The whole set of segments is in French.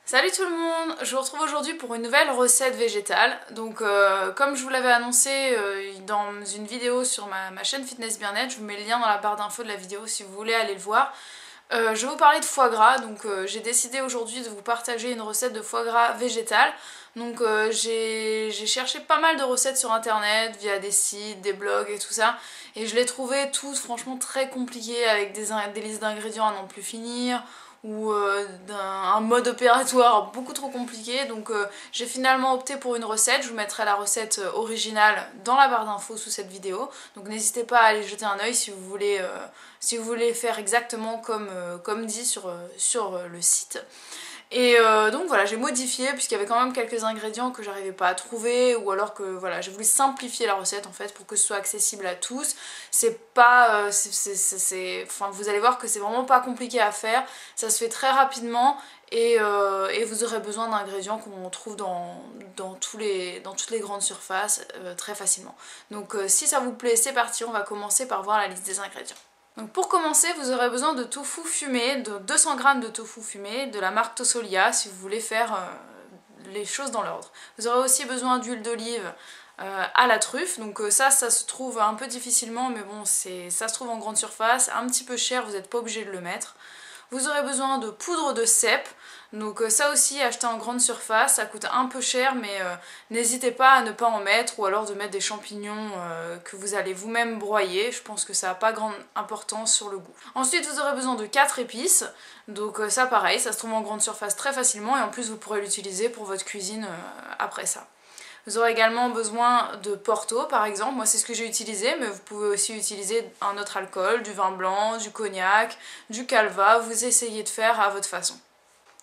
Salut tout le monde, je vous retrouve aujourd'hui pour une nouvelle recette végétale. Donc comme je vous l'avais annoncé dans une vidéo sur ma chaîne Fitness Bien-être, je vous mets le lien dans la barre d'infos de la vidéo si vous voulez aller le voir. Je vais vous parler de foie gras, donc j'ai décidé aujourd'hui de vous partager une recette de foie gras végétal. Donc j'ai cherché pas mal de recettes sur internet, via des sites, des blogs et tout ça. Et je les trouvais toutes franchement très compliquées avec des listes d'ingrédients à n'en plus finir ou un mode opératoire beaucoup trop compliqué. Donc j'ai finalement opté pour une recette. Je vous mettrai la recette originale dans la barre d'infos sous cette vidéo. Donc n'hésitez pas à aller jeter un oeil si vous voulez faire exactement comme dit sur le site. Et donc voilà, j'ai modifié puisqu'il y avait quand même quelques ingrédients que j'arrivais pas à trouver, ou alors que voilà, j'ai voulu simplifier la recette en fait pour que ce soit accessible à tous. C'est pas, enfin vous allez voir que c'est vraiment pas compliqué à faire, ça se fait très rapidement et vous aurez besoin d'ingrédients qu'on trouve dans toutes les grandes surfaces très facilement. Donc si ça vous plaît, c'est parti, on va commencer par voir la liste des ingrédients. Donc pour commencer, vous aurez besoin de tofu fumé, de 200 g de tofu fumé, de la marque Tossolia si vous voulez faire les choses dans l'ordre. Vous aurez aussi besoin d'huile d'olive à la truffe, donc ça se trouve un peu difficilement, mais bon, ça se trouve en grande surface, un petit peu cher, vous n'êtes pas obligé de le mettre. Vous aurez besoin de poudre de cèpe, donc ça aussi acheter en grande surface, ça coûte un peu cher, mais n'hésitez pas à ne pas en mettre, ou alors de mettre des champignons que vous allez vous-même broyer. Je pense que ça n'a pas grande importance sur le goût. Ensuite vous aurez besoin de 4 épices, donc ça pareil, ça se trouve en grande surface très facilement, et en plus vous pourrez l'utiliser pour votre cuisine après ça. Vous aurez également besoin de Porto par exemple, moi c'est ce que j'ai utilisé, mais vous pouvez aussi utiliser un autre alcool, du vin blanc, du cognac, du calva, vous essayez de faire à votre façon.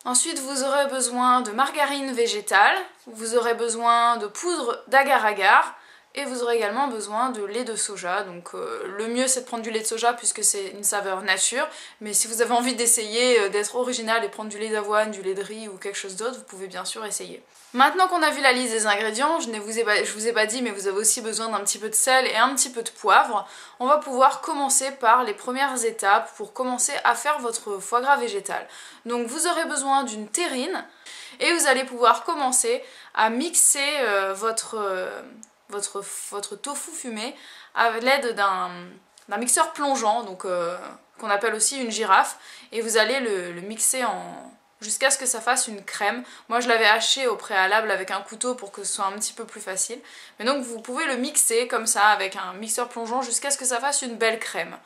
Ensuite vous aurez besoin de margarine végétale, vous aurez besoin de poudre d'agar-agar, et vous aurez également besoin de lait de soja. Donc le mieux c'est de prendre du lait de soja puisque c'est une saveur nature, mais si vous avez envie d'essayer d'être original et prendre du lait d'avoine, du lait de riz ou quelque chose d'autre, vous pouvez bien sûr essayer. Maintenant qu'on a vu la liste des ingrédients, je vous ai pas dit, mais vous avez aussi besoin d'un petit peu de sel et un petit peu de poivre. On va pouvoir commencer par les premières étapes pour commencer à faire votre foie gras végétal. Donc vous aurez besoin d'une terrine et vous allez pouvoir commencer à mixer votre tofu fumé à l'aide d'un mixeur plongeant, donc qu'on appelle aussi une girafe, et vous allez le mixer jusqu'à ce que ça fasse une crème. Moi je l'avais haché au préalable avec un couteau pour que ce soit un petit peu plus facile. Mais donc vous pouvez le mixer comme ça avec un mixeur plongeant jusqu'à ce que ça fasse une belle crème.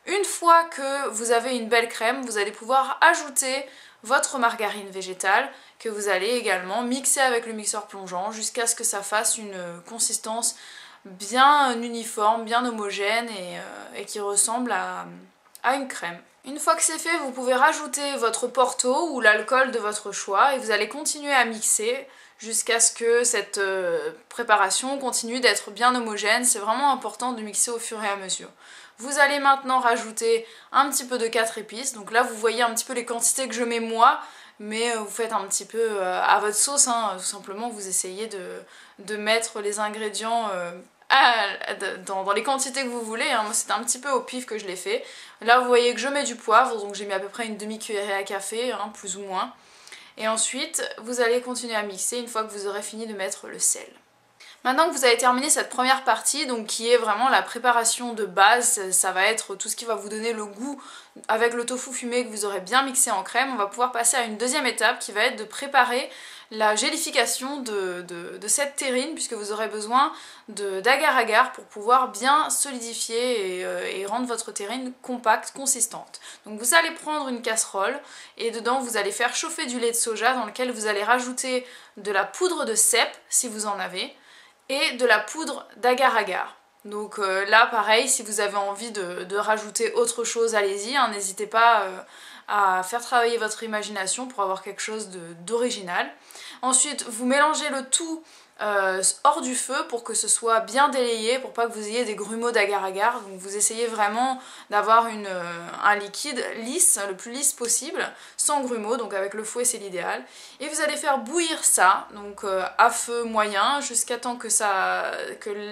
Une fois que vous avez une belle crème, vous allez pouvoir ajouter votre margarine végétale que vous allez également mixer avec le mixeur plongeant jusqu'à ce que ça fasse une consistance bien uniforme, bien homogène et qui ressemble à une crème. Une fois que c'est fait, vous pouvez rajouter votre Porto ou l'alcool de votre choix et vous allez continuer à mixer jusqu'à ce que cette préparation continue d'être bien homogène. C'est vraiment important de mixer au fur et à mesure. Vous allez maintenant rajouter un petit peu de 4 épices. Donc là vous voyez un petit peu les quantités que je mets moi, mais vous faites un petit peu à votre sauce, hein. Tout simplement vous essayez de mettre les ingrédients dans les quantités que vous voulez, hein. Moi c'était un petit peu au pif que je l'ai fait. Là vous voyez que je mets du poivre, donc j'ai mis à peu près une demi-cuillerée à café, hein, plus ou moins. Et ensuite vous allez continuer à mixer une fois que vous aurez fini de mettre le sel. Maintenant que vous avez terminé cette première partie, donc qui est vraiment la préparation de base, ça va être tout ce qui va vous donner le goût avec le tofu fumé que vous aurez bien mixé en crème, on va pouvoir passer à une deuxième étape qui va être de préparer la gélification de cette terrine, puisque vous aurez besoin d'agar-agar pour pouvoir bien solidifier et rendre votre terrine compacte, consistante. Donc vous allez prendre une casserole et dedans vous allez faire chauffer du lait de soja dans lequel vous allez rajouter de la poudre de cèpe si vous en avez, et de la poudre d'agar-agar. Donc là pareil, si vous avez envie de rajouter autre chose, allez-y, hein, n'hésitez pas à faire travailler votre imagination pour avoir quelque chose d'original. Ensuite vous mélangez le tout hors du feu pour que ce soit bien délayé, pour pas que vous ayez des grumeaux d'agar-agar. Donc vous essayez vraiment d'avoir un liquide lisse, le plus lisse possible, sans grumeaux, donc avec le fouet c'est l'idéal. Et vous allez faire bouillir ça, donc à feu moyen, jusqu'à temps que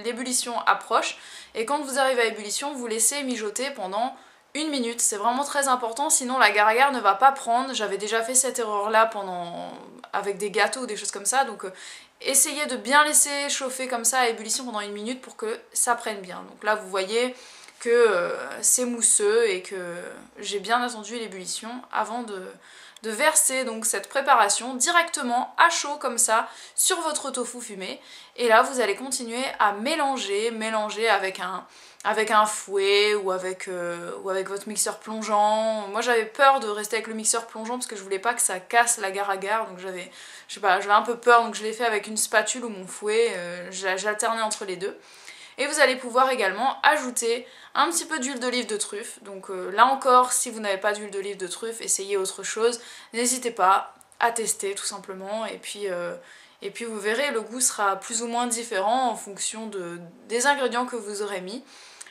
l'ébullition approche. Et quand vous arrivez à ébullition, vous laissez mijoter pendant 1 minute, c'est vraiment très important, sinon l'agar-agar ne va pas prendre. J'avais déjà fait cette erreur là avec des gâteaux ou des choses comme ça, donc essayez de bien laisser chauffer comme ça à ébullition pendant 1 minute pour que ça prenne bien. Donc là vous voyez que c'est mousseux et que j'ai bien attendu l'ébullition avant de verser donc cette préparation directement à chaud comme ça sur votre tofu fumé. Et là vous allez continuer à mélanger avec un fouet ou avec votre mixeur plongeant. Moi j'avais peur de rester avec le mixeur plongeant parce que je voulais pas que ça casse l'agar-agar, donc j'avais un peu peur, donc je l'ai fait avec une spatule ou mon fouet, j'alternais entre les deux. Et vous allez pouvoir également ajouter un petit peu d'huile d'olive de truffe. Donc là encore, si vous n'avez pas d'huile d'olive de truffe, essayez autre chose. N'hésitez pas à tester tout simplement. Et puis vous verrez, le goût sera plus ou moins différent en fonction des ingrédients que vous aurez mis.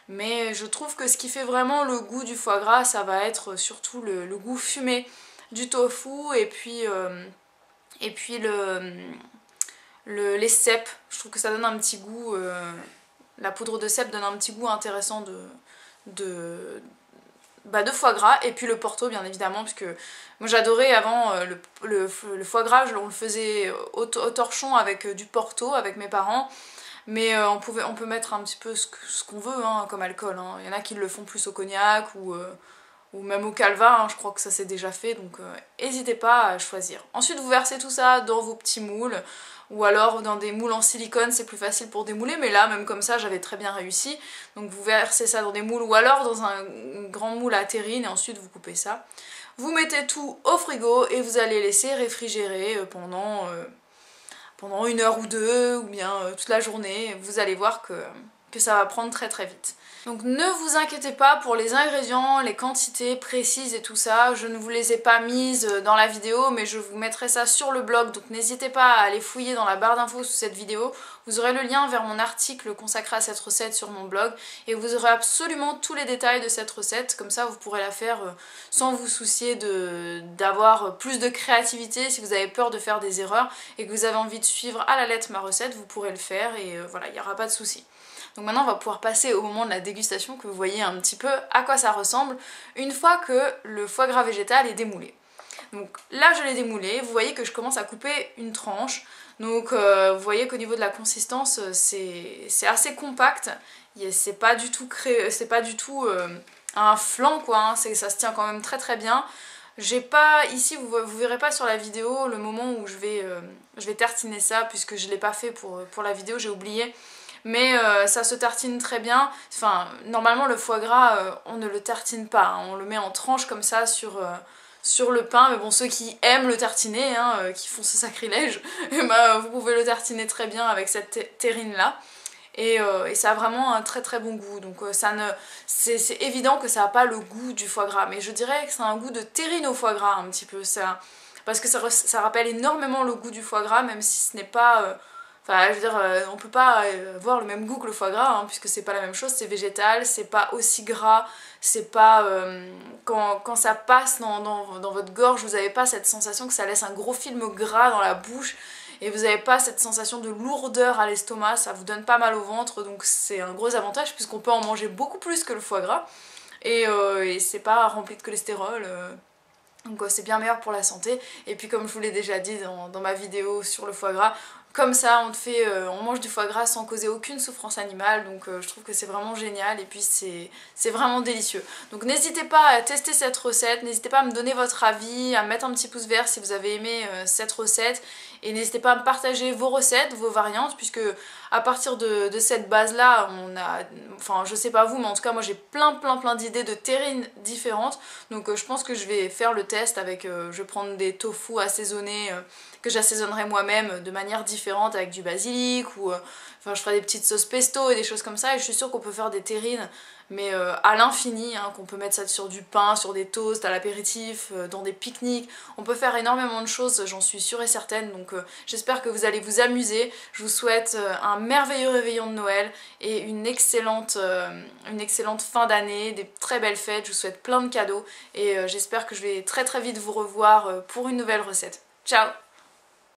Mais je trouve que ce qui fait vraiment le goût du foie gras, ça va être surtout le goût fumé du tofu et puis les cèpes. Je trouve que ça donne un petit goût... La poudre de cèpe donne un petit goût intéressant de foie gras, et puis le porto bien évidemment, puisque moi j'adorais avant le foie gras, on le faisait au torchon avec du porto avec mes parents, mais on peut mettre un petit peu ce qu'on veut hein, comme alcool, hein. Il y en a qui le font plus au cognac ou même au calva, hein, je crois que ça s'est déjà fait, donc n'hésitez pas à choisir. Ensuite vous versez tout ça dans vos petits moules, ou alors dans des moules en silicone, c'est plus facile pour démouler, mais là même comme ça j'avais très bien réussi. Donc vous versez ça dans des moules ou alors dans un grand moule à terrine et ensuite vous coupez ça. Vous mettez tout au frigo et vous allez laisser réfrigérer pendant 1 heure ou 2 ou bien toute la journée. Vous allez voir que ça va prendre très très vite. Donc ne vous inquiétez pas pour les ingrédients, les quantités précises et tout ça, je ne vous les ai pas mises dans la vidéo mais je vous mettrai ça sur le blog, donc n'hésitez pas à aller fouiller dans la barre d'infos sous cette vidéo. Vous aurez le lien vers mon article consacré à cette recette sur mon blog et vous aurez absolument tous les détails de cette recette, comme ça vous pourrez la faire sans vous soucier d'avoir plus de créativité. Si vous avez peur de faire des erreurs et que vous avez envie de suivre à la lettre ma recette, vous pourrez le faire et voilà, il n'y aura pas de souci. Donc maintenant on va pouvoir passer au moment de la dégustation, que vous voyez un petit peu à quoi ça ressemble une fois que le foie gras végétal est démoulé. Donc là je l'ai démoulé, vous voyez que je commence à couper une tranche, donc vous voyez qu'au niveau de la consistance c'est assez compact, c'est pas du tout un flan quoi, hein, ça se tient quand même très très bien. J'ai pas, ici vous verrez pas sur la vidéo le moment où je vais tartiner ça puisque je l'ai pas fait pour la vidéo, j'ai oublié. Mais ça se tartine très bien. Enfin, normalement le foie gras on ne le tartine pas, hein. On le met en tranches comme ça sur le pain, mais bon ceux qui aiment le tartiner, hein, qui font ce sacrilège, vous pouvez le tartiner très bien avec cette terrine là. Et ça a vraiment un très très bon goût, donc c'est évident que ça n'a pas le goût du foie gras, mais je dirais que c'est un goût de terrine au foie gras un petit peu, ça, parce que ça rappelle énormément le goût du foie gras, même si ce n'est pas... Enfin, je veux dire, on peut pas avoir le même goût que le foie gras, hein, puisque c'est pas la même chose, c'est végétal, c'est pas aussi gras, c'est pas... quand ça passe dans votre gorge, vous avez pas cette sensation que ça laisse un gros film gras dans la bouche, et vous avez pas cette sensation de lourdeur à l'estomac, ça vous donne pas mal au ventre, donc c'est un gros avantage, puisqu'on peut en manger beaucoup plus que le foie gras, et c'est pas rempli de cholestérol, donc c'est bien meilleur pour la santé. Et puis comme je vous l'ai déjà dit dans ma vidéo sur le foie gras, comme ça on mange du foie gras sans causer aucune souffrance animale, donc je trouve que c'est vraiment génial et puis c'est vraiment délicieux. Donc n'hésitez pas à tester cette recette, n'hésitez pas à me donner votre avis, à mettre un petit pouce vert si vous avez aimé cette recette, et n'hésitez pas à me partager vos recettes, vos variantes, puisque à partir de cette base là enfin je sais pas vous, mais en tout cas moi j'ai plein d'idées de terrines différentes, donc je pense que je vais faire le test avec, je vais prendre des tofu assaisonnés que j'assaisonnerai moi-même de manière différente avec du basilic, ou enfin je ferai des petites sauces pesto et des choses comme ça, et je suis sûre qu'on peut faire des terrines mais à l'infini, hein, qu'on peut mettre ça sur du pain, sur des toasts, à l'apéritif, dans des pique-niques. On peut faire énormément de choses, j'en suis sûre et certaine, donc j'espère que vous allez vous amuser. Je vous souhaite un merveilleux réveillon de Noël et une excellente fin d'année, des très belles fêtes. Je vous souhaite plein de cadeaux et j'espère que je vais très très vite vous revoir pour une nouvelle recette. Ciao!